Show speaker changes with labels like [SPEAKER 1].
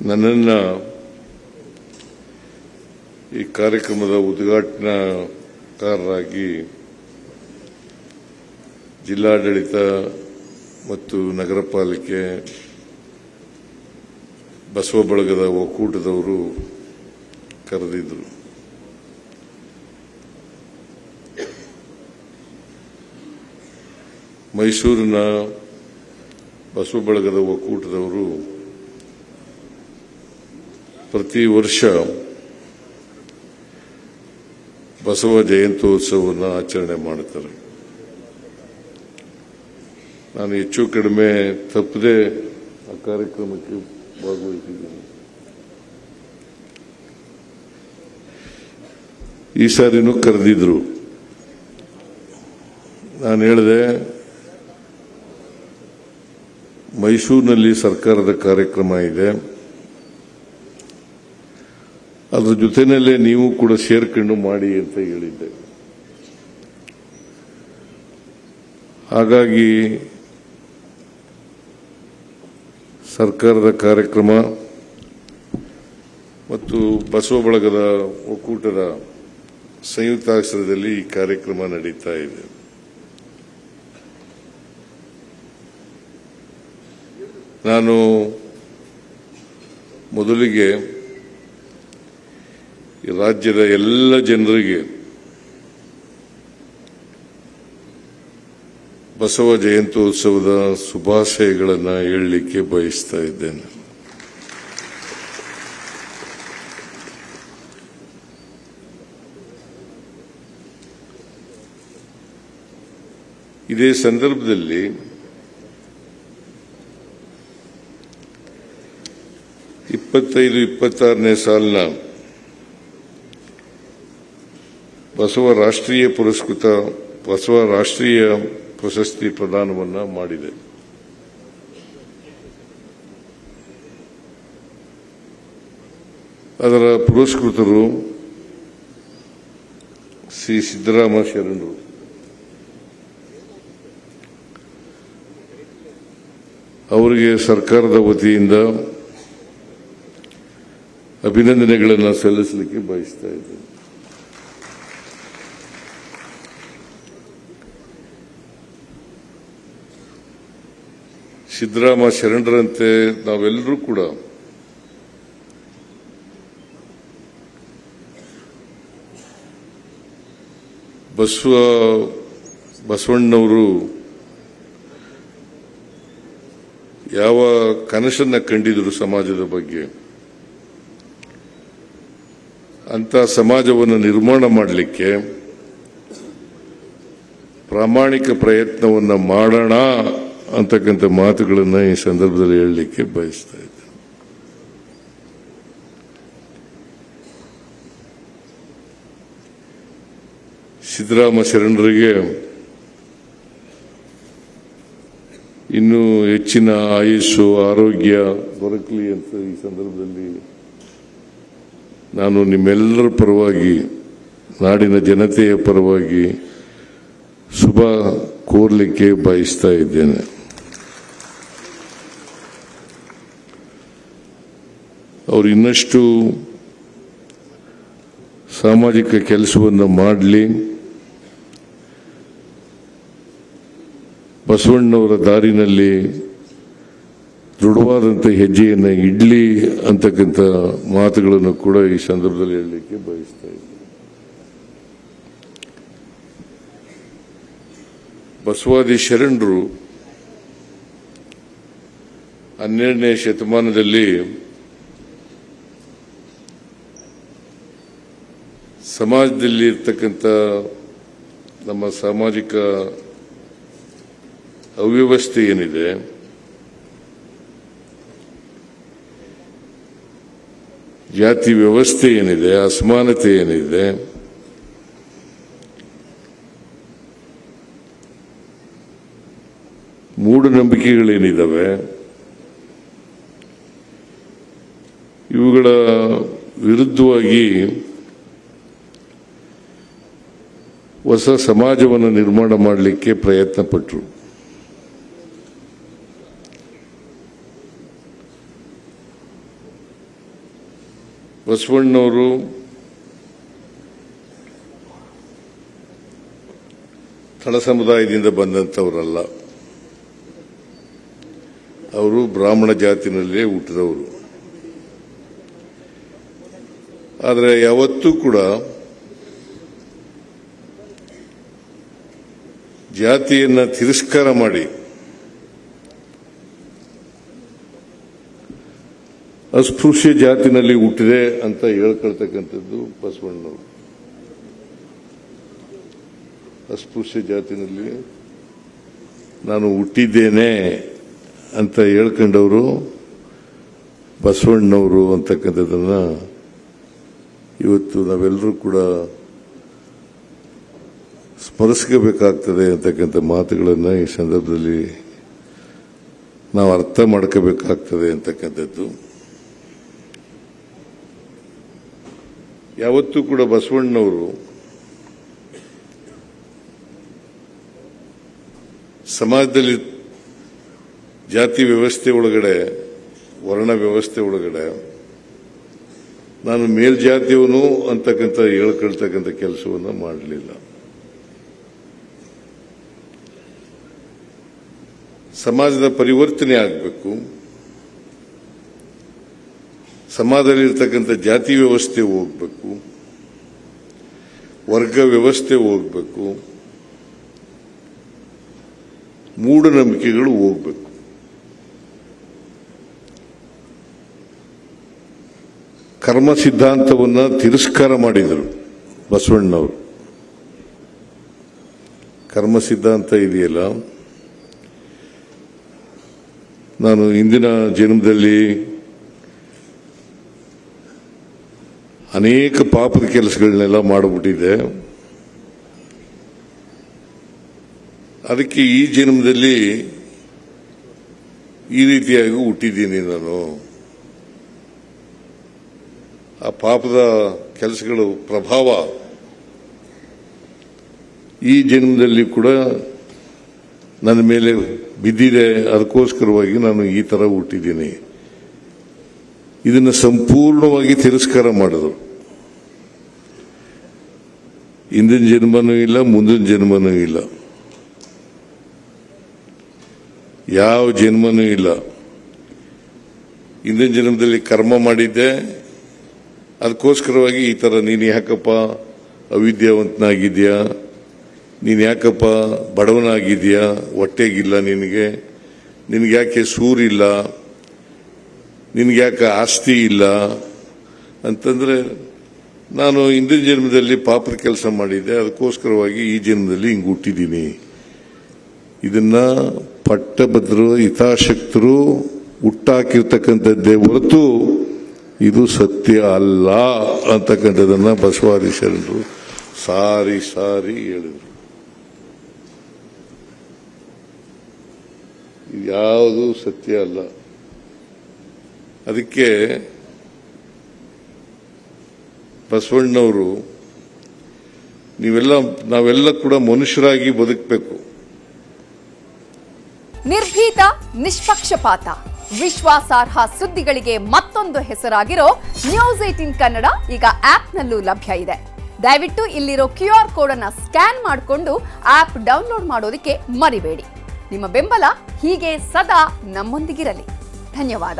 [SPEAKER 1] ನನ್ನನ್ನು ಈ ಕಾರ್ಯಕ್ರಮದ ಉದ್ಘಾಟನಾಕಾರರಾಗಿ ಜಿಲ್ಲಾಡಳಿತ ಮತ್ತು ನಗರ ಪಾಲಿಕೆ ಬಸವ ಬಳಗದ ಒಕ್ಕೂಟದವರು ಕರೆದಿದ್ದರು. ಮೈಸೂರಿನ ಬಸವ ಬಳಗದ ಒಕ್ಕೂಟದವರು ಪ್ರತಿ ವರ್ಷ ಬಸವ ಜಯಂತ್ಯೋತ್ಸವವನ್ನು ಆಚರಣೆ ಮಾಡುತ್ತಾರೆ. ನಾನು ಹೆಚ್ಚು ಕಡಿಮೆ ತಪ್ಪದೆ ಆ ಕಾರ್ಯಕ್ರಮಕ್ಕೆ ಭಾಗವಹಿಸಿದ್ದೇನೆ. ಈ ಸಾರಿನೂ ಕರೆದಿದ್ರು. ನಾನು ಹೇಳಿದೆ, ಮೈಸೂರಿನಲ್ಲಿ ಸರ್ಕಾರದ ಕಾರ್ಯಕ್ರಮ ಇದೆ, ಅದರ ಜೊತೆಯಲ್ಲೇ ನೀವು ಕೂಡ ಸೇರ್ಕೊಂಡು ಮಾಡಿ ಅಂತ ಹೇಳಿದ್ದೆ. ಹಾಗಾಗಿ ಸರ್ಕಾರದ ಕಾರ್ಯಕ್ರಮ ಮತ್ತು ಬಸವ ಬಳಗದ ಒಕ್ಕೂಟದ ಸಂಯುಕ್ತಾಶ್ರಯದಲ್ಲಿ ಈ ಕಾರ್ಯಕ್ರಮ ನಡೀತಾ ಇದೆ. ನಾನು ಮೊದಲಿಗೆ ಈ ರಾಜ್ಯದ ಎಲ್ಲ ಜನರಿಗೆ ಬಸವ ಜಯಂತ್ಯೋತ್ಸವದ ಶುಭಾಶಯಗಳನ್ನು ಹೇಳಲಿಕ್ಕೆ ಬಯಸ್ತಾ ಇದ್ದೇನೆ. ಇದೇ ಸಂದರ್ಭದಲ್ಲಿ ಇಪ್ಪತ್ತೈದು 26ನೇ ಸಾಲಿನ ಬಸವ ರಾಷ್ಟ್ರೀಯ ಪುರಸ್ಕೃತ ಬಸವ ರಾಷ್ಟ್ರೀಯ ಪ್ರಶಸ್ತಿ ಪ್ರದಾನವನ್ನು ಮಾಡಿದೆ. ಅದರ ಪುರಸ್ಕೃತರು ಶ್ರೀ ಸಿದ್ದರಾಮ ಶರಣರು. ಅವರಿಗೆ ಸರ್ಕಾರದ ವತಿಯಿಂದ ಅಭಿನಂದನೆಗಳನ್ನು ಸಲ್ಲಿಸಲಿಕ್ಕೆ ಬಯಸ್ತಾ ಇದ್ದೇನೆ. ಸಿದ್ದರಾಮ ಶರಣರಂತೆ ನಾವೆಲ್ಲರೂ ಕೂಡ ಬಸವಣ್ಣವರು ಯಾವ ಕನಸನ್ನ ಕಂಡಿದ್ರು ಸಮಾಜದ ಬಗ್ಗೆ, ಅಂತ ಸಮಾಜವನ್ನು ನಿರ್ಮಾಣ ಮಾಡಲಿಕ್ಕೆ ಪ್ರಾಮಾಣಿಕ ಪ್ರಯತ್ನವನ್ನು ಮಾಡೋಣ ಅಂತಕ್ಕಂಥ ಮಾತುಗಳನ್ನು ಈ ಸಂದರ್ಭದಲ್ಲಿ ಹೇಳಲಿಕ್ಕೆ ಬಯಸ್ತಾ ಇದ್ದೆ. ಸಿದ್ದರಾಮ ಶರಣರಿಗೆ ಇನ್ನೂ ಹೆಚ್ಚಿನ ಆಯುಷು ಆರೋಗ್ಯ ದೊರಕಲಿ ಅಂತ ಈ ಸಂದರ್ಭದಲ್ಲಿ ನಾನು ನಿಮ್ಮೆಲ್ಲರ ಪರವಾಗಿ, ನಾಡಿನ ಜನತೆಯ ಪರವಾಗಿ ಶುಭ ಕೋರಲಿಕ್ಕೆ ಬಯಸ್ತಾ ಇದ್ದೇನೆ. ಅವರು ಇನ್ನಷ್ಟು ಸಾಮಾಜಿಕ ಕೆಲಸವನ್ನು ಮಾಡಲಿ, ಬಸವಣ್ಣವರ ದಾರಿನಲ್ಲಿ ದೃಢವಾದಂಥ ಹೆಜ್ಜೆಯನ್ನು ಇಡ್ಲಿ ಅಂತಕ್ಕಂಥ ಮಾತುಗಳನ್ನು ಕೂಡ ಈ ಸಂದರ್ಭದಲ್ಲಿ ಹೇಳಲಿಕ್ಕೆ ಬಯಸ್ತಾ ಇದ್ದೀನಿ. ಬಸವಾದಿ ಶರಣರು 12ನೇ ಶತಮಾನದಲ್ಲಿ ಸಮಾಜದಲ್ಲಿ ಇರ್ತಕ್ಕಂಥ ನಮ್ಮ ಸಾಮಾಜಿಕ ಅವ್ಯವಸ್ಥೆ ಏನಿದೆ, ಜಾತಿ ವ್ಯವಸ್ಥೆ ಏನಿದೆ, ಅಸಮಾನತೆ ಏನಿದೆ, ಮೂಢನಂಬಿಕೆಗಳೇನಿದ್ದಾವೆ, ಇವುಗಳ ವಿರುದ್ಧವಾಗಿ ಹೊಸ ಸಮಾಜವನ್ನು ನಿರ್ಮಾಣ ಮಾಡಲಿಕ್ಕೆ ಪ್ರಯತ್ನ ಪಟ್ಟರು. ಬಸವಣ್ಣವರು ತಳ ಸಮುದಾಯದಿಂದ ಬಂದಂಥವರಲ್ಲ. ಅವರು ಬ್ರಾಹ್ಮಣ ಜಾತಿನಲ್ಲೇ ಹುಟ್ಟಿದವರು. ಆದರೆ ಯಾವತ್ತೂ ಕೂಡ ಜಾತಿಯನ್ನ ತಿರಸ್ಕಾರ ಮಾಡಿ ಅಸ್ಪೃಶ್ಯ ಜಾತಿನಲ್ಲಿ ಹುಟ್ಟಿದೆ ಅಂತ ಹೇಳ್ಕೊಳ್ತಕ್ಕಂಥದ್ದು ಬಸವಣ್ಣನವರು. ಅಸ್ಪೃಶ್ಯ ಜಾತಿನಲ್ಲಿ ನಾನು ಹುಟ್ಟಿದ್ದೇನೆ ಅಂತ ಹೇಳ್ಕೊಂಡವರು ಬಸವಣ್ಣನವರು ಅಂತಕ್ಕಂಥದ್ದನ್ನ ಇವತ್ತು ನಾವೆಲ್ಲರೂ ಕೂಡ ಸ್ಮರಿಸಬೇಕಾಗ್ತದೆ ಅಂತಕ್ಕಂಥ ಮಾತುಗಳನ್ನು ಈ ಸಂದರ್ಭದಲ್ಲಿ ನಾವು ಅರ್ಥ ಮಾಡ್ಕೋಬೇಕಾಗ್ತದೆ ಅಂತಕ್ಕಂಥದ್ದು. ಯಾವತ್ತೂ ಕೂಡ ಬಸವಣ್ಣನವರು ಸಮಾಜದಲ್ಲಿ ಜಾತಿ ವ್ಯವಸ್ಥೆ ಒಳಗಡೆ, ವರ್ಣ ವ್ಯವಸ್ಥೆ ಒಳಗಡೆ ನಾನು ಮೇಲ್ಜಾತಿಯವನು ಅಂತಕ್ಕಂಥ ಹೇಳ್ಕೊಳ್ತಕ್ಕಂಥ ಕೆಲಸವನ್ನು ಮಾಡಲಿಲ್ಲ. ಸಮಾಜದ ಪರಿವರ್ತನೆ ಆಗಬೇಕು, ಸಮಾಜದಲ್ಲಿರ್ತಕ್ಕಂಥ ಜಾತಿ ವ್ಯವಸ್ಥೆ ಹೋಗಬೇಕು, ವರ್ಗ ವ್ಯವಸ್ಥೆ ಹೋಗಬೇಕು, ಮೂಢನಂಬಿಕೆಗಳು ಹೋಗಬೇಕು. ಕರ್ಮ ಸಿದ್ಧಾಂತವನ್ನು ತಿರಸ್ಕಾರ ಮಾಡಿದರು ಬಸವಣ್ಣನವರು. ಕರ್ಮ ಸಿದ್ಧಾಂತ ಇದೆಯಲ್ಲ, ನಾನು ಇಂದಿನ ಜನ್ಮದಲ್ಲಿ ಅನೇಕ ಪಾಪದ ಕೆಲಸಗಳನ್ನೆಲ್ಲ ಮಾಡಿಬಿಟ್ಟಿದ್ದೆ, ಅದಕ್ಕೆ ಈ ಜನ್ಮದಲ್ಲಿ ಈ ರೀತಿಯಾಗಿ ಹುಟ್ಟಿದ್ದೀನಿ ನಾನು. ಆ ಪಾಪದ ಕೆಲಸಗಳು ಪ್ರಭಾವ ಈ ಜನ್ಮದಲ್ಲಿ ಕೂಡ ನನ್ನ ಮೇಲೆ ಬಿದ್ದಿದೆ, ಅದಕ್ಕೋಸ್ಕರವಾಗಿ ನಾನು ಈ ತರ ಹುಟ್ಟಿದ್ದೀನಿ. ಇದನ್ನು ಸಂಪೂರ್ಣವಾಗಿ ತಿರಸ್ಕಾರ ಮಾಡಿದ್ರು. ಹಿಂದಿನ ಜನ್ಮನೂ ಇಲ್ಲ, ಮುಂದಿನ ಜನ್ಮನೂ ಇಲ್ಲ, ಯಾವ ಜನ್ಮನೂ ಇಲ್ಲ. ಹಿಂದಿನ ಜನ್ಮದಲ್ಲಿ ಕರ್ಮ ಮಾಡಿದ್ದೆ, ಅದಕ್ಕೋಸ್ಕರವಾಗಿ ಈ ತರ ನೀನು ಯಾಕಪ್ಪ ಅವಿದ್ಯಾವಂತನಾಗಿದ್ಯಾ, ನೀನು ಯಾಕಪ್ಪ ಬಡವನಾಗಿದ್ಯಾ, ಹೊಟ್ಟೆಗಿಲ್ಲ ನಿನಗೆ ಯಾಕೆ ಸೂರಿಲ್ಲ, ನಿನಗೆ ಯಾಕೆ ಆಸ್ತಿ ಇಲ್ಲ ಅಂತಂದ್ರೆ ನಾನು ಹಿಂದಿನ ಜನ್ಮದಲ್ಲಿ ಪಾಪದ ಕೆಲಸ ಮಾಡಿದ್ದೆ, ಅದಕ್ಕೋಸ್ಕರವಾಗಿ ಈ ಜನ್ಮದಲ್ಲಿ ಹಿಂಗೆ ಹುಟ್ಟಿದ್ದೀನಿ. ಇದನ್ನ ಪಟ್ಟಭದ್ರರು ಹಿತಾಸಕ್ತರು ಹುಟ್ಟಾಕಿರ್ತಕ್ಕಂಥದ್ದೇ ಹೊರತು ಇದು ಸತ್ಯ ಅಲ್ಲ ಅಂತಕ್ಕಂಥದ್ದನ್ನ ಬಸವಾದಿ ಶರಣರು ಸಾರಿ ಸಾರಿ ಹೇಳಿದರು. ಯಾವುದು ಸತ್ಯ ಅಲ್ಲ. ಅದಕ್ಕೆ ಬಸವಣ್ಣವರು ನಾವೆಲ್ಲ ಕೂಡ ಮನುಷ್ಯರಾಗಿ ಬದುಕಬೇಕು.
[SPEAKER 2] ನಿರ್ಭೀತ, ನಿಷ್ಪಕ್ಷಪಾತ, ವಿಶ್ವಾಸಾರ್ಹ ಸುದ್ದಿಗಳಿಗೆ ಮತ್ತೊಂದು ಹೆಸರಾಗಿರೋ ನ್ಯೂಸ್ 18 ಕನ್ನಡ ಈಗ ಆಪ್ನಲ್ಲೂ ಲಭ್ಯ ಇದೆ. ದಯವಿಟ್ಟು ಇಲ್ಲಿರೋ QR ಕೋಡ್ ಅನ್ನು ಸ್ಕ್ಯಾನ್ ಮಾಡಿಕೊಂಡು ಆಪ್ ಡೌನ್ಲೋಡ್ ಮಾಡೋದಕ್ಕೆ ಮರಿಬೇಡಿ. ನಿಮ್ಮ ಬೆಂಬಲ ಹೀಗೆ ಸದಾ ನಮ್ಮೊಂದಿಗಿರಲಿ. ಧನ್ಯವಾದ.